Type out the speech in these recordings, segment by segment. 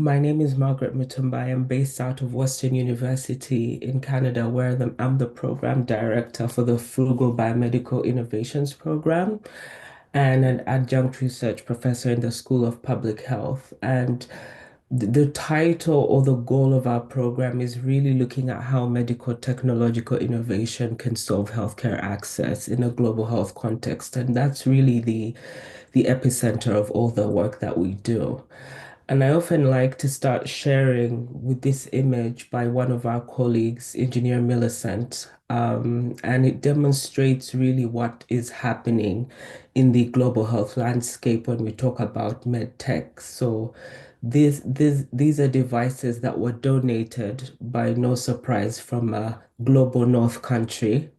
My name is Margaret Mutumba. I am based out of Western University in Canada, where I'm the program director for the Frugal Biomedical Innovations Program and an adjunct research professor in the School of Public Health. And the title or the goal of our program is really looking at how medical technological innovation can solve healthcare access in a global health context. And that's really the epicenter of all the work that we do. And I often like to start sharing with this image by one of our colleagues, Engineer Millicent. And it demonstrates really what is happening in the global health landscape when we talk about med tech. So these are devices that were donated by no surprise from a global north country.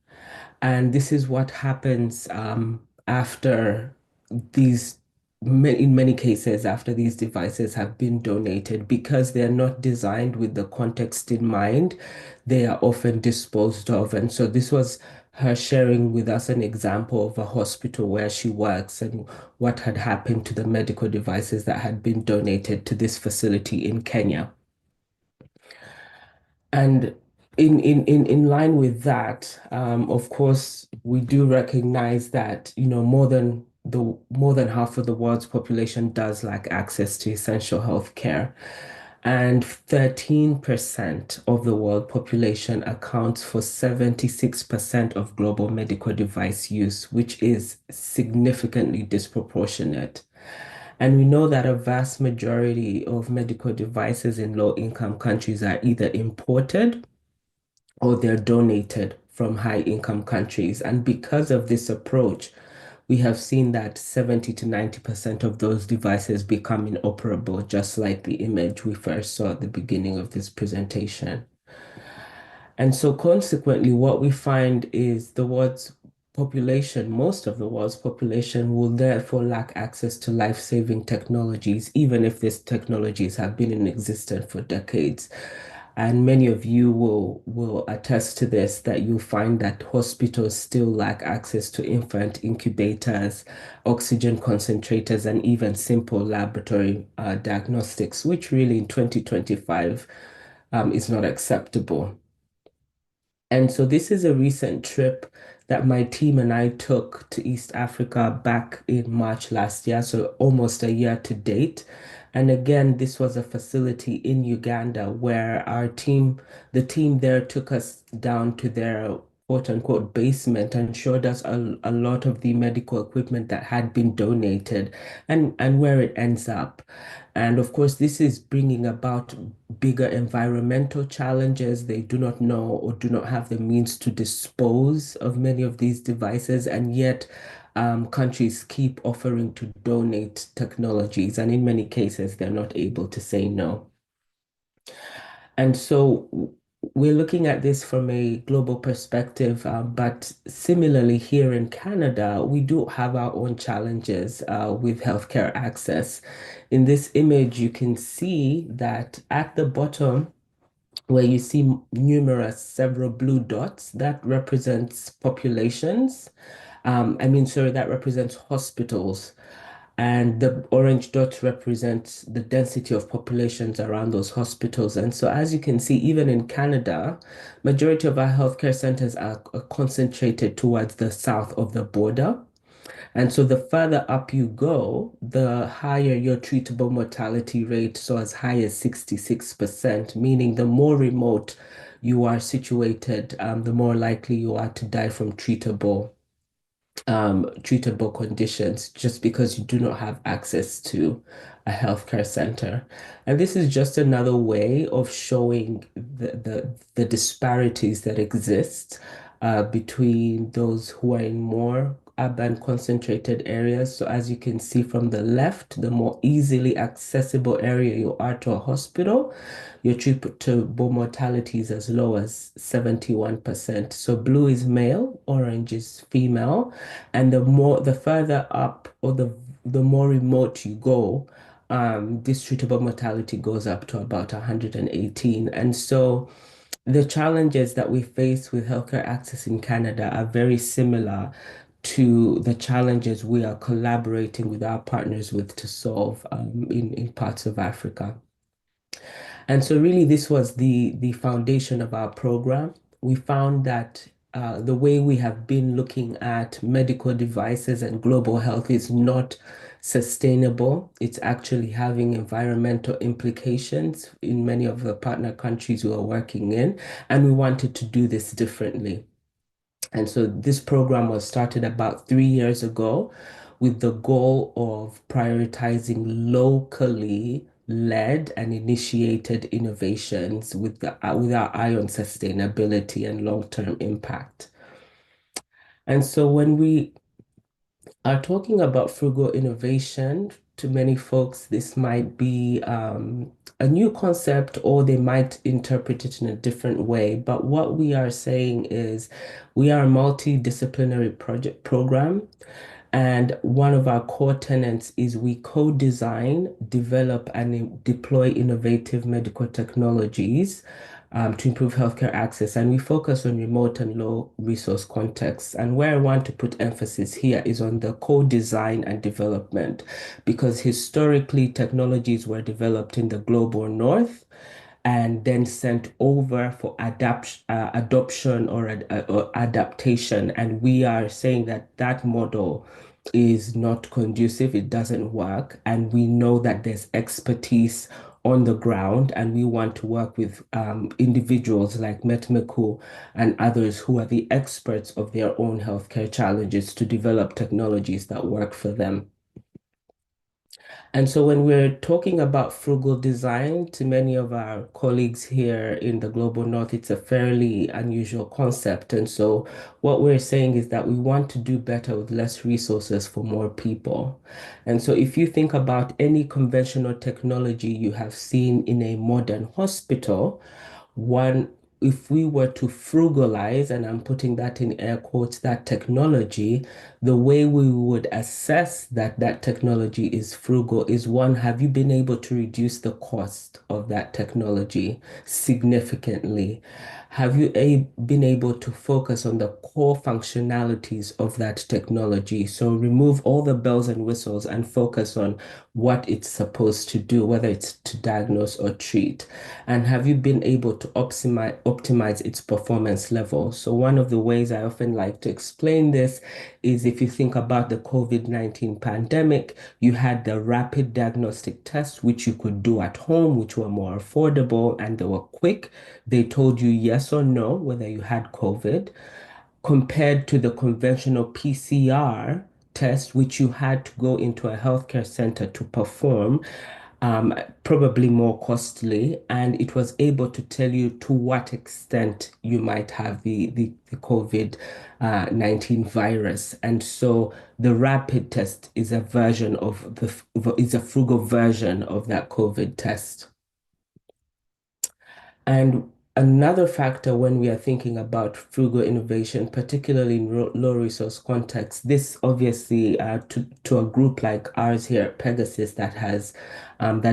And this is what happens after these, in many cases, after these devices have been donated, because they're not designed with the context in mind, they are often disposed of. And so this was her sharing with us an example of a hospital where she works and what had happened to the medical devices that had been donated to this facility in Kenya. And in line with that, of course, we do recognize that, more than half of the world's population does lack access to essential health care. And 13% of the world population accounts for 76% of global medical device use, which is significantly disproportionate. And we know that a vast majority of medical devices in low-income countries are either imported or they're donated from high-income countries. And because of this approach, we have seen that 70 to 90% of those devices become inoperable, just like the image we first saw at the beginning of this presentation. And so consequently, what we find is the world's population, most of the world's population will therefore lack access to life-saving technologies, even if these technologies have been in existence for decades. And many of you will attest to this, that you'll find that hospitals still lack access to infant incubators, oxygen concentrators, and even simple laboratory diagnostics, which really in 2025 is not acceptable. And so this is a recent trip that my team and I took to East Africa back in March last year, so almost a year to date. And again, this was a facility in Uganda where the team there took us down to their quote unquote basement and showed us a lot of the medical equipment that had been donated and where it ends up. And of course, this is bringing about bigger environmental challenges. They do not know or do not have the means to dispose of many of these devices, and yet countries keep offering to donate technologies, and in many cases, they're not able to say no. And so we're looking at this from a global perspective, but similarly here in Canada, we do have our own challenges with healthcare access. In this image, you can see that at the bottom, where you see numerous several blue dots, that represents populations. Sorry, that represents hospitals. And the orange dots represent the density of populations around those hospitals. And so as you can see, even in Canada, majority of our healthcare centers are concentrated towards the south of the border. And so the further up you go, the higher your treatable mortality rate, so as high as 66%, meaning the more remote you are situated, the more likely you are to die from treatable conditions just because you do not have access to a healthcare center. And this is just another way of showing the disparities that exist between those who are in more urban concentrated areas. So as you can see from the left, the more easily accessible area you are to a hospital, your treatable mortality is as low as 71%. So blue is male, orange is female, and the further up or the more remote you go, this treatable mortality goes up to about 118. And so the challenges that we face with healthcare access in Canada are very similar to the challenges we are collaborating with our partners with to solve in parts of Africa. And so really this was the foundation of our program. We found that the way we have been looking at medical devices and global health is not sustainable. It's actually having environmental implications in many of the partner countries we are working in, and we wanted to do this differently. And so this program was started about 3 years ago with the goal of prioritizing locally led and initiated innovations with our eye on sustainability and long-term impact. And so when we are talking about frugal innovation, to many folks, this might be a new concept or they might interpret it in a different way. But what we are saying is we are a multidisciplinary project program. And one of our core tenets is we co-design, develop, and deploy innovative medical technologies to improve healthcare access. And we focus on remote and low resource contexts. And where I want to put emphasis here is on the co-design and development, because historically technologies were developed in the global north and then sent over for adoption or adaptation. And we are saying that that model is not conducive, it doesn't work. And we know that there's expertise on the ground, and we want to work with individuals like Metmku and others who are the experts of their own healthcare challenges to develop technologies that work for them. And so when we're talking about frugal design, to many of our colleagues here in the Global North, it's a fairly unusual concept. And so what we're saying is that we want to do better with less resources for more people. And so if you think about any conventional technology you have seen in a modern hospital, one, if we were to frugalize, and I'm putting that in air quotes, that technology, the way we would assess that that technology is frugal is one, have you been able to reduce the cost of that technology significantly? Have you been able to focus on the core functionalities of that technology? So remove all the bells and whistles and focus on what it's supposed to do, whether it's to diagnose or treat. And have you been able to optimize its performance level? So one of the ways I often like to explain this is if you think about the COVID-19 pandemic, you had the rapid diagnostic tests, which you could do at home, which were more affordable and they were quick. They told you yes or no whether you had COVID, compared to the conventional PCR test, which you had to go into a healthcare center to perform, probably more costly, and it was able to tell you to what extent you might have the COVID 19 virus. And so the rapid test is a version of is a frugal version of that COVID test. And another factor when we are thinking about frugal innovation, particularly in low resource contexts, this obviously to a group like ours here at Pegasus that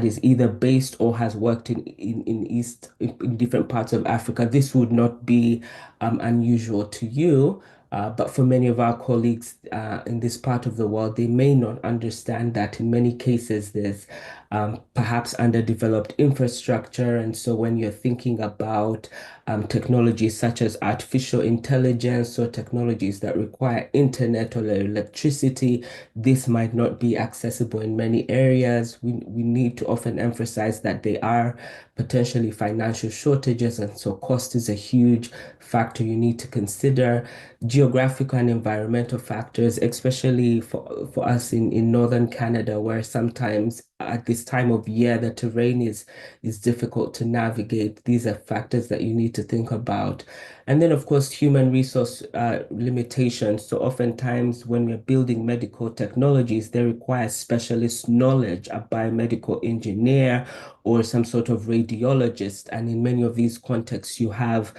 is either based or has worked in different parts of Africa, this would not be unusual to you. But for many of our colleagues in this part of the world, they may not understand that in many cases there's perhaps underdeveloped infrastructure. And so when you're thinking about technologies such as artificial intelligence or technologies that require internet or electricity, this might not be accessible in many areas. We need to often emphasize that they are potentially financial shortages, and so cost is a huge factor you need to consider. Geographical and environmental factors, especially for us in northern Canada, where sometimes at this time of year the terrain is difficult to navigate. These are factors that you need to think about. And then, of course, human resource limitations. So oftentimes when we're building medical technologies, they require specialist knowledge, a biomedical engineer or some sort of radiologist. And in many of these contexts, you have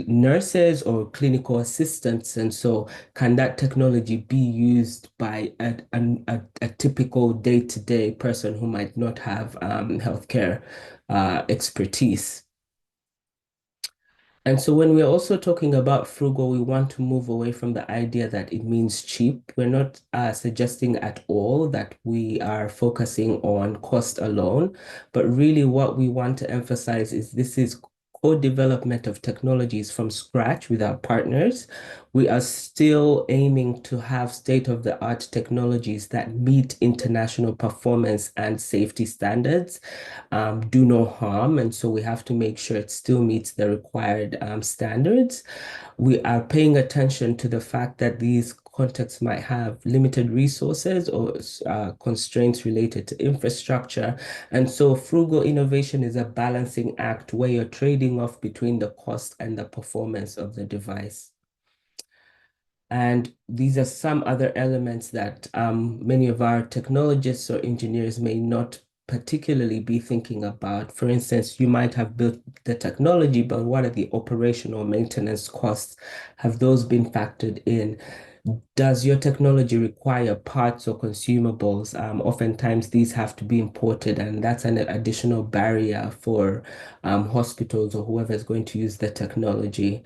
nurses or clinical assistants. And so can that technology be used by a typical day-to-day person who might not have healthcare expertise? And so when we're also talking about frugal, we want to move away from the idea that it means cheap. We're not suggesting at all that we are focusing on cost alone, but really what we want to emphasize is this is co-development of technologies from scratch with our partners. We are still aiming to have state-of-the-art technologies that meet international performance and safety standards, do no harm. And so we have to make sure it still meets the required standards. We are paying attention to the fact that these contexts might have limited resources or constraints related to infrastructure. And so frugal innovation is a balancing act where you're trading off between the cost and the performance of the device. And these are some other elements that many of our technologists or engineers may not particularly be thinking about. For instance, you might have built the technology, but what are the operational maintenance costs? Have those been factored in? Does your technology require parts or consumables? Oftentimes, these have to be imported, and that's an additional barrier for hospitals or whoever is going to use the technology.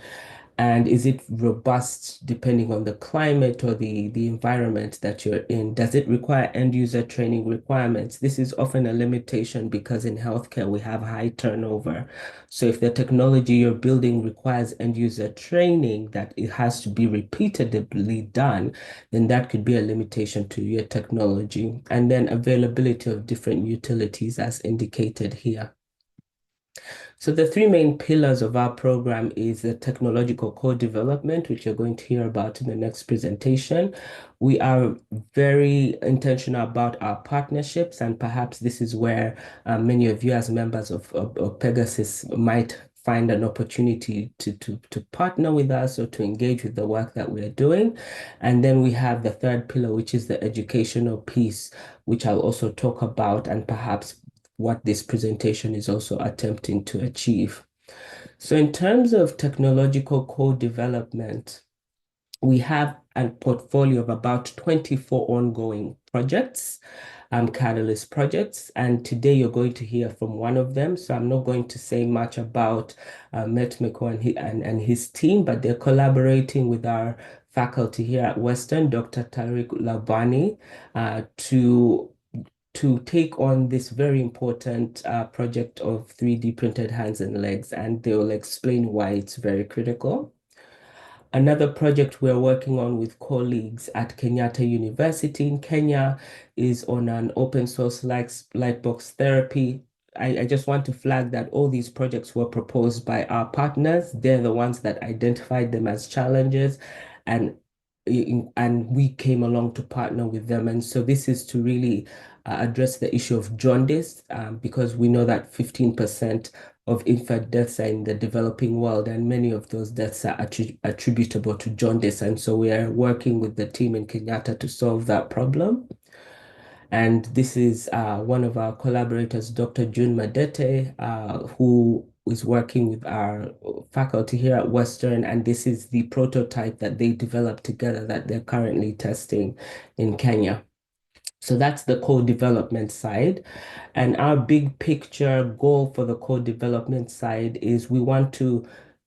And is it robust depending on the climate or the environment that you're in? Does it require end user training requirements? This is often a limitation because in healthcare we have high turnover. So if the technology you're building requires end user training that it has to be repeatedly done, then that could be a limitation to your technology. And then availability of different utilities as indicated here. So the three main pillars of our program is the technological co-development, which you're going to hear about in the next presentation. We are very intentional about our partnerships, and perhaps this is where many of you as members of Pegasus might find an opportunity to partner with us or to engage with the work that we're doing. And then we have the third pillar, which is the educational piece, which I'll also talk about, and perhaps what this presentation is also attempting to achieve. So in terms of technological co-development, we have a portfolio of about 24 ongoing projects, Catalyst projects, and today you're going to hear from one of them. So I'm not going to say much about Metmku and his team, but they're collaborating with our faculty here at Western, Dr. Tariq Labani, to take on this very important project of 3D printed hands and legs, and they will explain why it's very critical. Another project we're working on with colleagues at Kenyatta University in Kenya is on an open source lightbox therapy. I just want to flag that all these projects were proposed by our partners. They're the ones that identified them as challenges, and and we came along to partner with them. And so this is to really address the issue of jaundice, because we know that 15% of infant deaths are in the developing world, and many of those deaths are attributable to jaundice. And so we are working with the team in Kenyatta to solve that problem. And this is one of our collaborators, Dr. June Madete, who is working with our faculty here at Western. And this is the prototype that they developed together that they're currently testing in Kenya. So that's the co-development side. And our big picture goal for the co-development side is we want to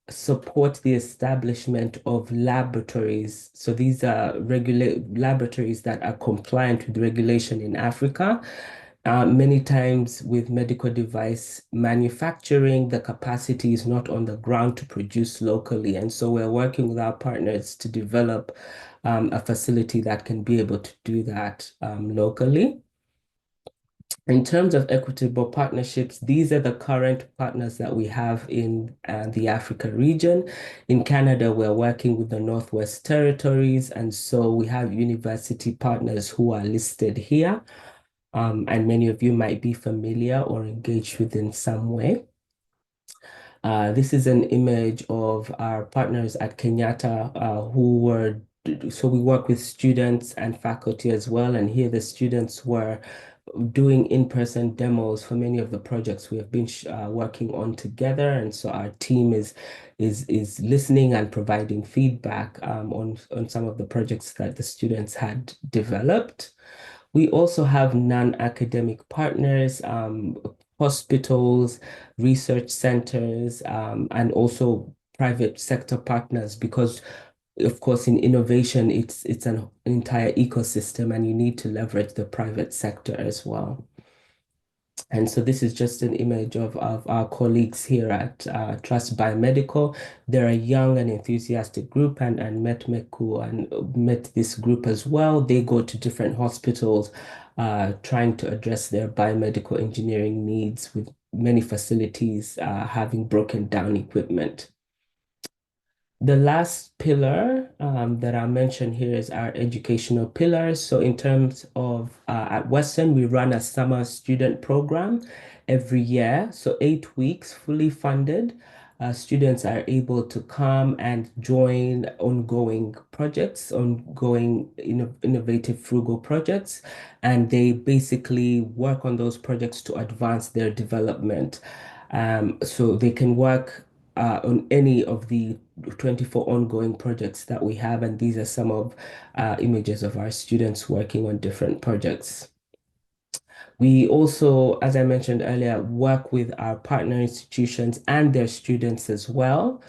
support the establishment of laboratories. So these are laboratories that are compliant with regulation in Africa. Many times with medical device manufacturing, the capacity is not on the ground to produce locally. And so we're working with our partners to develop a facility that can be able to do that locally. In terms of equitable partnerships, these are the current partners that we have in the Africa region. In Canada, we're working with the Northwest Territories, and so we have university partners who are listed here. And many of you might be familiar or engaged with in some way. This is an image of our partners at Kenyatta so we work with students and faculty as well. And here the students were doing in-person demos for many of the projects we have been working on together. And so our team is listening and providing feedback on some of the projects that the students had developed. We also have non-academic partners, hospitals, research centers, and also private sector partners because of course in innovation it's an entire ecosystem and you need to leverage the private sector as well. And so this is just an image of our colleagues here at Trust Biomedical. They're a young and enthusiastic group and Metmku and met this group as well. They go to different hospitals trying to address their biomedical engineering needs with many facilities having broken down equipment. The last pillar that I mentioned here is our educational pillars. So in terms of at Western, we run a summer student program every year. So 8 weeks, fully funded. Students are able to come and join ongoing projects, ongoing innovative frugal projects, and they basically work on those projects to advance their development. So they can work on any of the 24 ongoing projects that we have, and these are some of images of our students working on different projects. We also, as I mentioned earlier, work with our partner institutions and their students as well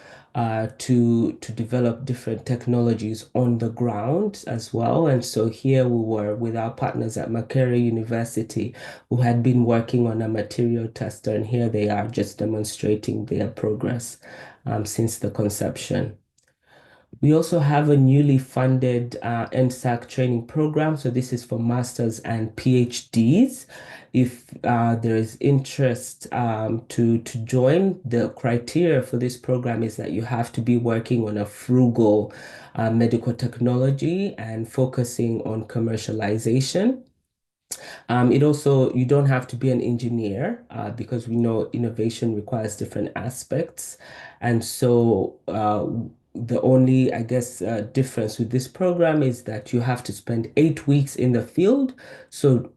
to develop different technologies on the ground as well. And so here we were with our partners at Makerere University who had been working on a material tester, and here they are just demonstrating their progress since the conception. We also have a newly funded NSAC training program. So this is for masters and PhDs. If there is interest to join, the criteria for this program is that you have to be working on a frugal medical technology and focusing on commercialization. It also, you don't have to be an engineer because we know innovation requires different aspects. And so the only, I guess, difference with this program is that you have to spend 8 weeks in the field. So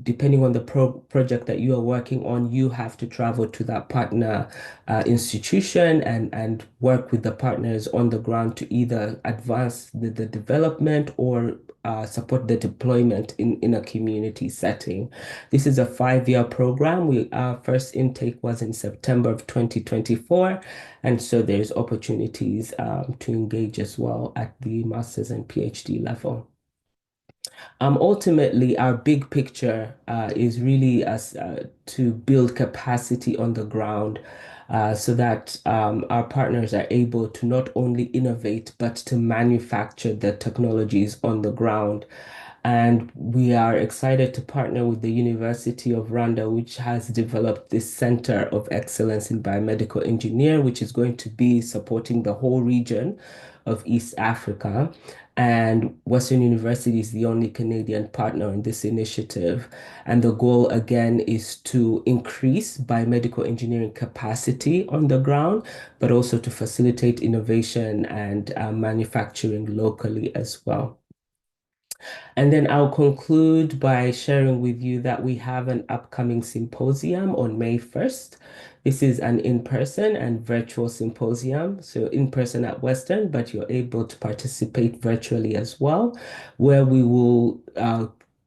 depending on the project that you are working on, you have to travel to that partner institution and work with the partners on the ground to either advance the development or support the deployment in a community setting. This is a 5-year program. Our first intake was in September of 2024, and so there's opportunities to engage as well at the master's and PhD level. Ultimately, our big picture is really as to build capacity on the ground so that our partners are able to not only innovate, but to manufacture the technologies on the ground. And we are excited to partner with the University of Rwanda, which has developed this Center of Excellence in Biomedical Engineer, which is going to be supporting the whole region of East Africa. And Western University is the only Canadian partner in this initiative. And the goal, again, is to increase biomedical engineering capacity on the ground, but also to facilitate innovation and manufacturing locally as well. And then I'll conclude by sharing with you that we have an upcoming symposium on May 1st. This is an in-person and virtual symposium. So in person at Western, but you're able to participate virtually as well, where we will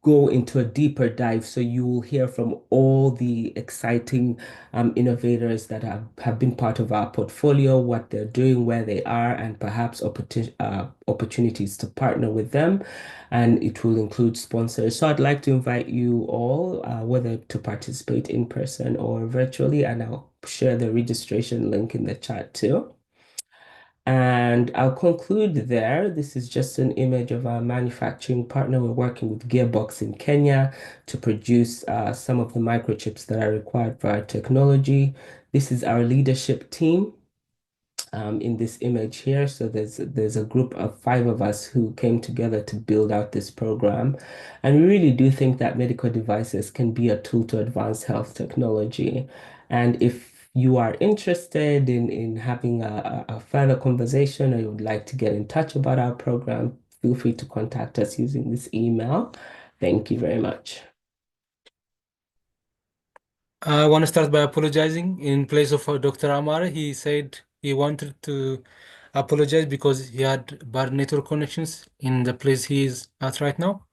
go into a deeper dive. So you will hear from all the exciting innovators that have been part of our portfolio, what they're doing, where they are, and perhaps opportunities to partner with them. And it will include sponsors. So I'd like to invite you all, whether to participate in person or virtually, and I'll share the registration link in the chat too. And I'll conclude there. This is just an image of our manufacturing partner. We're working with Gearbox in Kenya to produce some of the microchips that are required for our technology. This is our leadership team in this image here. So there's a group of 5 of us who came together to build out this program. And we really do think that medical devices can be a tool to advance health technology. And if you are interested in having a further conversation or you would like to get in touch about our program, feel free to contact us using this email. Thank you very much. I want to start by apologizing in place of Dr. Amare. He said he wanted to apologize because he had bad network connections in the place he is at right now.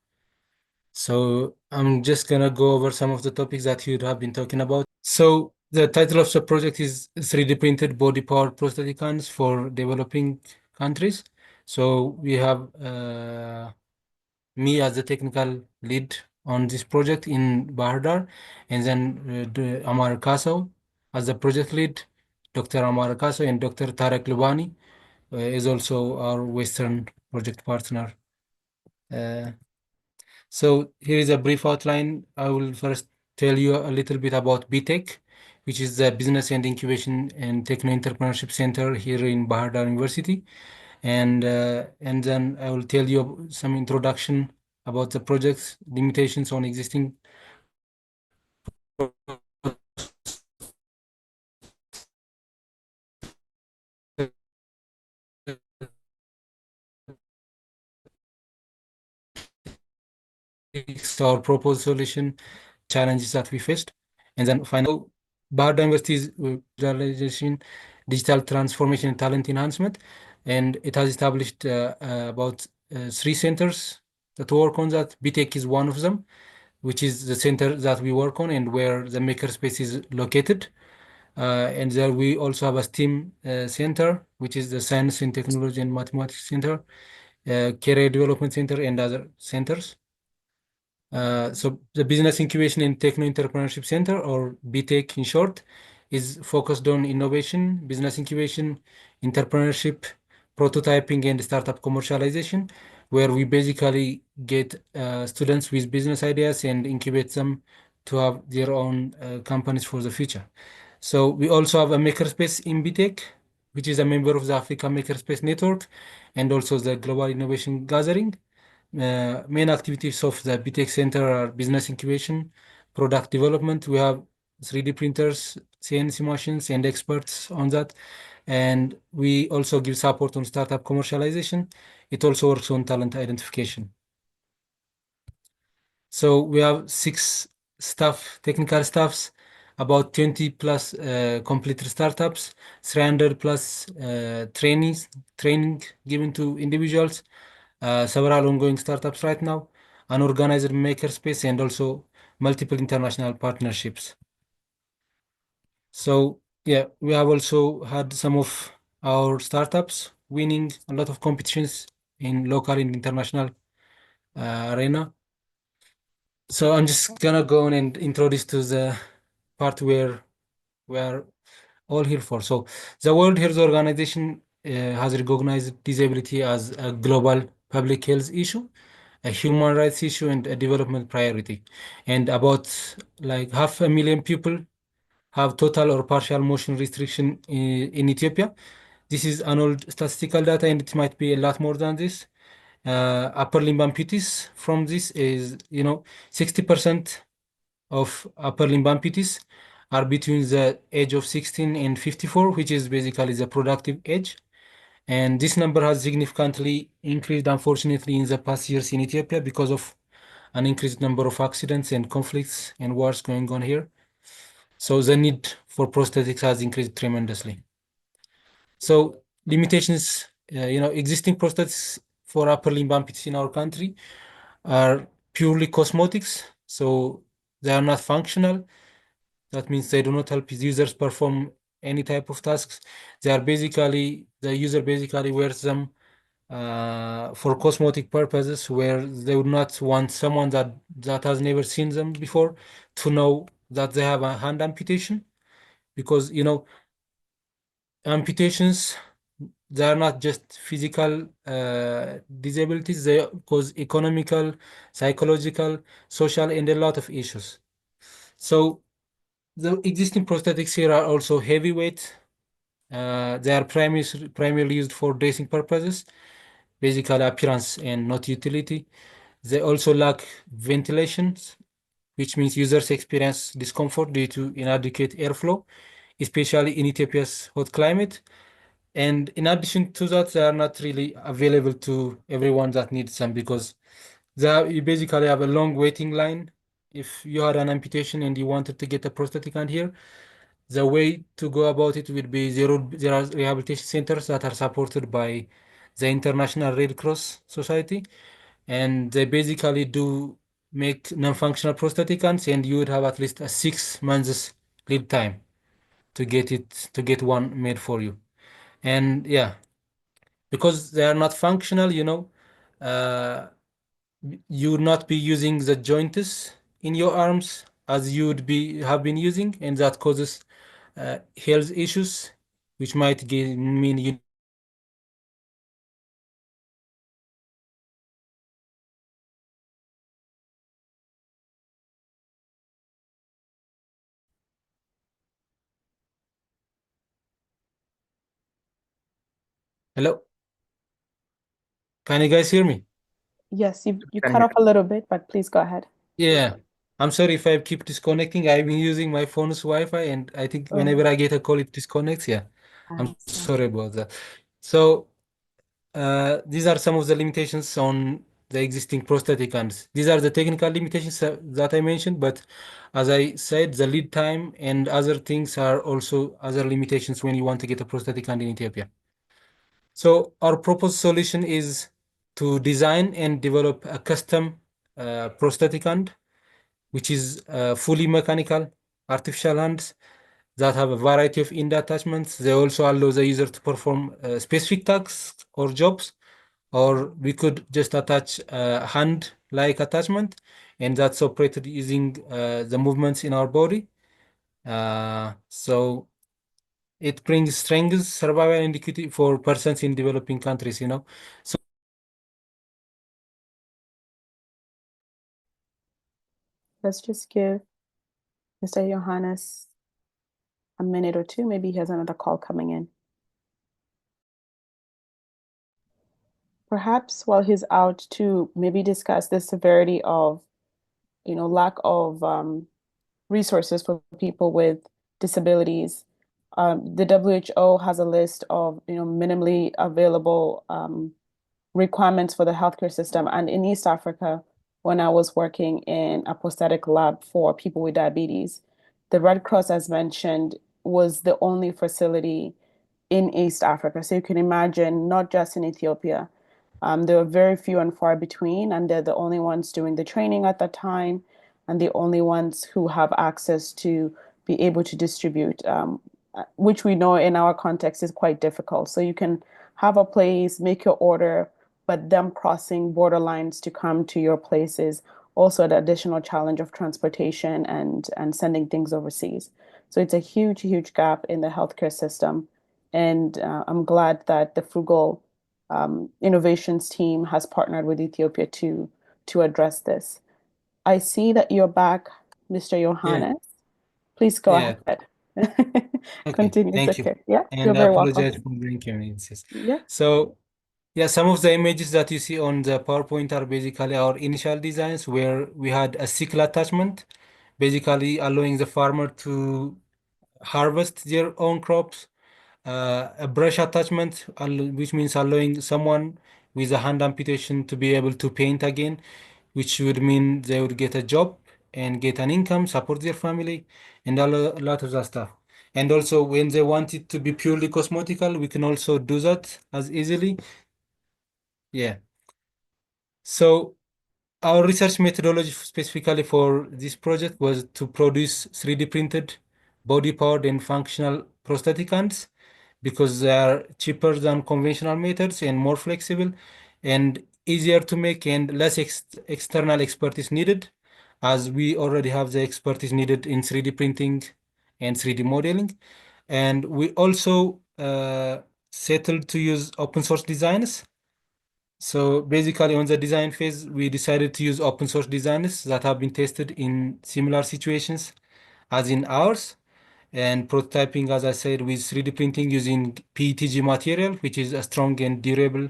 So I'm just gonna go over some of the topics that you have been talking about. So The title of the project is 3D printed body powered prosthetic hands for developing countries. So we have me as the technical lead on this project in Bahir, and then Amare Kassaw as the project lead, Dr. Amare Kassaw and Dr. Tarek Lubani is also our Western project partner. Uh, so here is a brief outline. I will first tell you a little bit about BTech, which is the Business and Incubation and Techno Entrepreneurship Center here in Bahir University. And then I will tell you some introduction about the project's limitations on existing our proposed solution, challenges that we faced, and then final Bahir University's digitalization, digital transformation and talent enhancement, and it has established about 3 centers that work on that. BTech is one of them, which is the center that we work on and where the makerspace is located. And there we also have a STEAM center, which is the Science and Technology and Mathematics Center, Career Development Center, and other centers. So the Business Incubation and Techno Entrepreneurship Center, or BTech in short, is focused on innovation, business incubation, entrepreneurship, prototyping, and startup commercialization, where we basically get students with business ideas and incubate them to have their own companies for the future. So we also have a makerspace in BTech, which is a member of the Africa Makerspace Network and also the Global Innovation Gathering. Main activities of the BTech Center are business incubation, product development. We have 3D printers, CNC machines, and experts on that. And we also give support on startup commercialization. It also works on talent identification. So we have 6 technical staffs, about 20 plus completed startups, 300 plus training given to individuals, several ongoing startups right now, an organized makerspace, and also multiple international partnerships. So yeah, we have also had some of our startups winning a lot of competitions in local and international arena. So I'm just gonna go on and introduce to the part where we are all here for. So the World Health Organization has recognized disability as a global public health issue, a human rights issue, and a development priority. And about like 500,000 people have total or partial motion restriction in Ethiopia. This is an old statistical data, and it might be a lot more than this. Upper limb amputees from this is, 60% of upper limb amputees are between the age of 16 and 54, which is basically the productive age. And this number has significantly increased, unfortunately, in the past years in Ethiopia because of an increased number of accidents and conflicts and wars going on here. So the need for prosthetics has increased tremendously. So limitations, existing prosthetics for upper limb amputees in our country are purely cosmetics. So they are not functional. That means they do not help users perform any type of tasks. The user basically wears them for cosmetic purposes, where they would not want someone that has never seen them before to know that they have a hand amputation, because amputations, they are not just physical disabilities, they cause economical, psychological, social, and a lot of issues. So the existing prosthetics here are also heavyweight. They are primarily used for dressing purposes, basically appearance and not utility. They also lack ventilation, which means users experience discomfort due to inadequate airflow, especially in Ethiopia's hot climate. And in addition to that, they are not really available to everyone that needs them, because you basically have a long waiting line. If you had an amputation and you wanted to get a prosthetic hand here, the way to go about it would be there are rehabilitation centers that are supported by the International Red Cross Society, and they basically do make non-functional prosthetic hands, and you would have at least a 6 months lead time. to get one made for you. And yeah, because they are not functional, uh, you would not be using the joints in your arms as you would be have been using, and that causes health issues, which might mean you need to use prosthetic hands or prosthetic legs. Hello, can you guys hear me? Yes, you Can cut hear. off a little bit, but please go ahead. Yeah, I'm sorry if I keep disconnecting. I've been using my phone's Wi-Fi, and I think Oh, whenever I get a call, it disconnects. Yeah, I I'm understand. sorry about that. So, these are some of the limitations on the existing prosthetic hands. These are the technical limitations that I mentioned, but as I said, the lead time and other things are also other limitations when you want to get a prosthetic hand in Ethiopia. So our proposed solution is to design and develop a custom prosthetic hand, which is fully mechanical artificial hands that have a variety of end attachments. They also allow the user to perform specific tasks or jobs, or we could just attach a hand-like attachment, and that's operated using the movements in our body. So it brings strength, survival, and equity for persons in developing countries. So Let's just give Mr. Yohannes a minute or two. Maybe he has another call coming in. Perhaps while he's out to maybe discuss the severity of, lack of resources for people with disabilities. The WHO has a list of, minimally available requirements for the healthcare system. And in East Africa, when I was working in a prosthetic lab for people with diabetes, the Red Cross, as mentioned, was the only facility in East Africa. So you can imagine, not just in Ethiopia, there are very few and far between, and they're the only ones doing the training at that time, and the only ones who have access to be able to distribute, which we know in our context is quite difficult. So you can have a place, make your order, but them crossing border lines to come to your place is also the additional challenge of transportation and sending things overseas. So it's a huge, huge gap in the healthcare system. And I'm glad that the Frugal Innovations team has partnered with Ethiopia to address this. I see that you're back, Mr. yeah, Yohannes. Please go yeah. ahead. Okay, Continue. It's thank you. okay. Yeah, you're And I very welcome. apologize for the inconveniences. Yeah. So, yeah, some of the images that you see on the PowerPoint are basically our initial designs where we had a sickle attachment, basically allowing the farmer to harvest their own crops, a brush attachment, which means allowing someone with a hand amputation to be able to paint again, which would mean they would get a job and get an income, support their family, and a lot of that stuff. And also, when they want it to be purely cosmetical, we can also do that as easily. Yeah. So our research methodology specifically for this project was to produce 3D printed, body powered, and functional prosthetic hands because they are cheaper than conventional methods and more flexible and easier to make and less external expertise needed, as we already have the expertise needed in 3D printing and 3D modeling. And we also settled to use open source designs. So basically, on the design phase, we decided to use open source designs that have been tested in similar situations as in ours, and prototyping, as I said, with 3D printing using PETG material, which is a strong and durable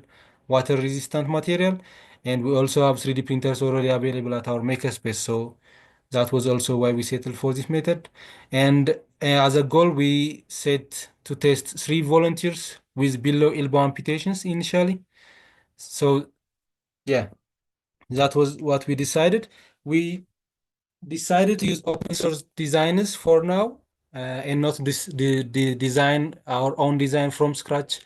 water resistant material. And we also have 3D printers already available at our makerspace. So that was also why we settled for this method. And as a goal, we set to test 3 volunteers with below elbow amputations initially. So yeah, that was what we decided. We decided to use open source designers for now, and not design our own design from scratch,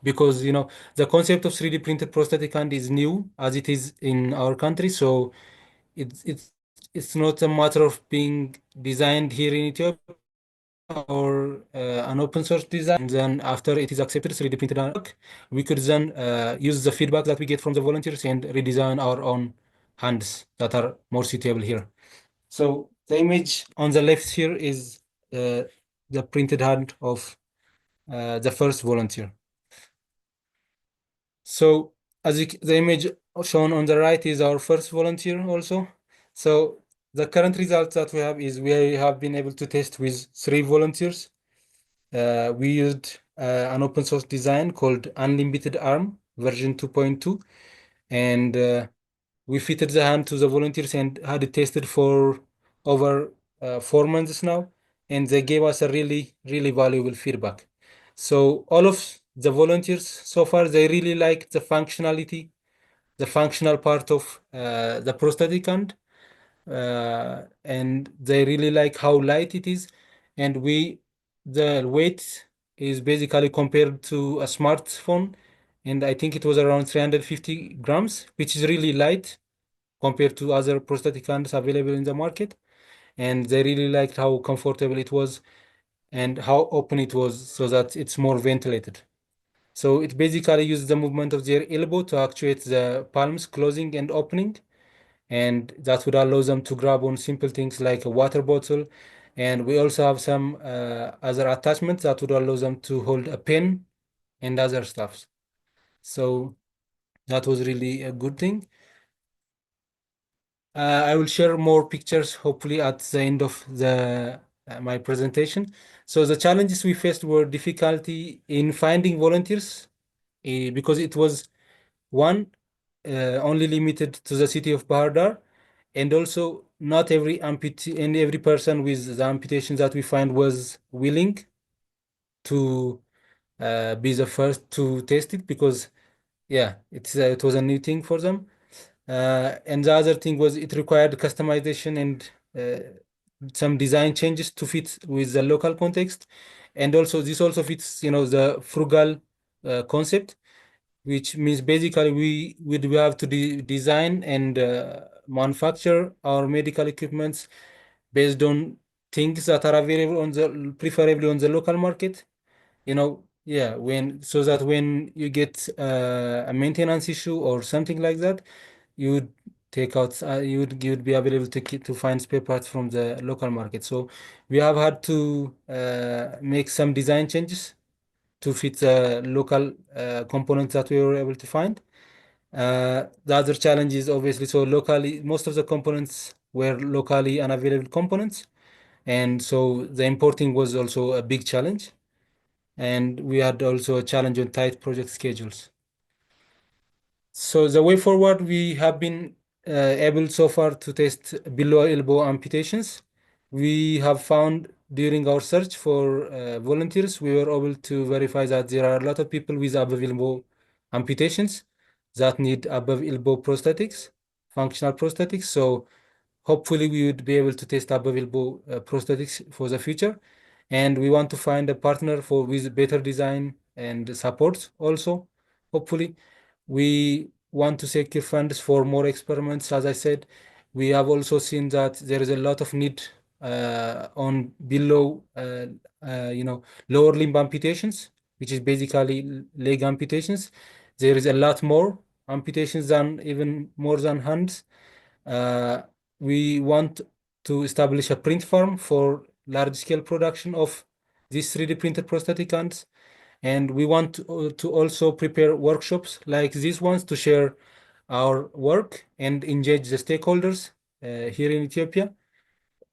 because the concept of 3D printed prosthetic hand is new as it is in our country. So it's not a matter of being designed here in Ethiopia. It's or an open source design. And then after it is accepted, 3D printed work, we could then use the feedback that we get from the volunteers and redesign our own hands that are more suitable here. So the image on the left here is the printed hand of the first volunteer. So the image shown on the right is our first volunteer also. So the current results that we have is we have been able to test with 3 volunteers. We used an open source design called Unlimited Arm version 2.2, and we fitted the hand to the volunteers and had it tested for over 4 months now, and they gave us a really, really valuable feedback. So all of the volunteers so far, they really like the functionality, the functional part of the prosthetic hand, and they really like how light it is, and the weight is basically compared to a smartphone, and I think it was around 350 grams, which is really light compared to other prosthetic hands available in the market. And they really liked how comfortable it was and how open it was so that it's more ventilated. So it basically uses the movement of their elbow to actuate the palms closing and opening. And that would allow them to grab on simple things like a water bottle. And we also have some other attachments that would allow them to hold a pen and other stuff. So that was really a good thing. I will share more pictures hopefully at the end of my presentation. So the challenges we faced were difficulty in finding volunteers because it was one only limited to the city of Bahir, and also not every amputee and every person with the amputation that we find was willing to be the first to test it because yeah, it was a new thing for them. And the other thing was it required customization and some design changes to fit with the local context. And also this also fits, the frugal concept, which means basically we have to design and manufacture our medical equipments based on things that are available preferably on the local market. Yeah, so that when you get a maintenance issue or something like that, you would take out you would be available to find spare parts from the local market. So we have had to make some design changes to fit the local components that we were able to find. The other challenge is obviously, so locally most of the components were locally unavailable components, and so the importing was also a big challenge, and we had also a challenge on tight project schedules. So the way forward, we have been able so far to test below elbow amputations. We have found during our search for volunteers, we were able to verify that there are a lot of people with above elbow amputations that need above elbow prosthetics, functional prosthetics. So hopefully we would be able to test above elbow prosthetics for the future. And we want to find a partner with better design and support also, hopefully. We want to secure funds for more experiments. As I said, we have also seen that there is a lot of need on below, lower limb amputations, which is basically leg amputations. There is a lot more amputations than even more than hands. Uh, we want to establish a print farm for large scale production of these 3D printed prosthetic hands. And we want to also prepare workshops like these ones to share our work and engage the stakeholders here in Ethiopia.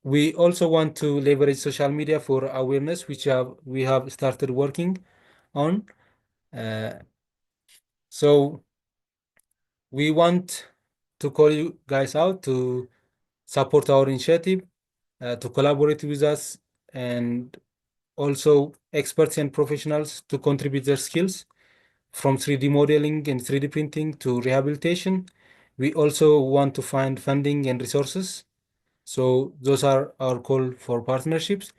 We also want to leverage social media for awareness, which we have started working on. Uh, so we want to call you guys out to support our initiative, to collaborate with us, and also experts and professionals to contribute their skills from 3D modeling and 3D printing to rehabilitation. We also want to find funding and resources. So those are our call for partnerships.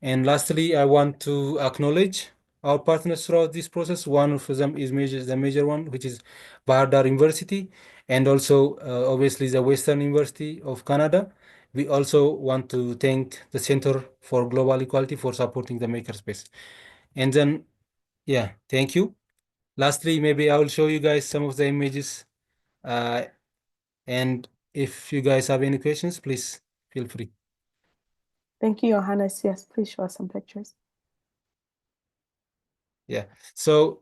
And lastly, I want to acknowledge our partners throughout this process. One of them is the major one, which is Bahir University. and also obviously the Western University of Canada. We also want to thank the Center for Global Equality for supporting the makerspace. And then, yeah, thank you. Lastly, maybe I will show you guys some of the images. And if you guys have any questions, please feel free. Thank you, Yohannes. Yes, please show us some pictures. Yeah. So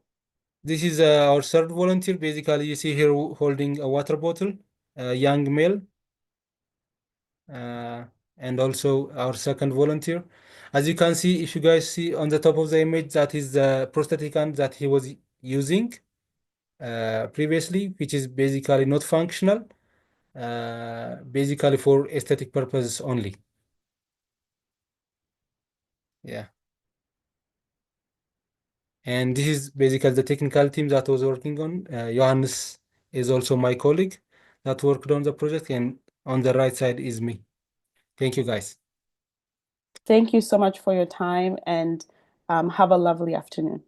this is our third volunteer. Basically, you see here holding a water bottle, a young male. And also our second volunteer. As you can see, if you guys see on the top of the image, that is the prosthetic hand that he was using previously, which is basically not functional, basically for aesthetic purposes only. Yeah. And this is basically the technical team that was working on. Yohannes is also my colleague that worked on the project, and on the right side is me. Thank you, guys. Thank you so much for your time, and have a lovely afternoon.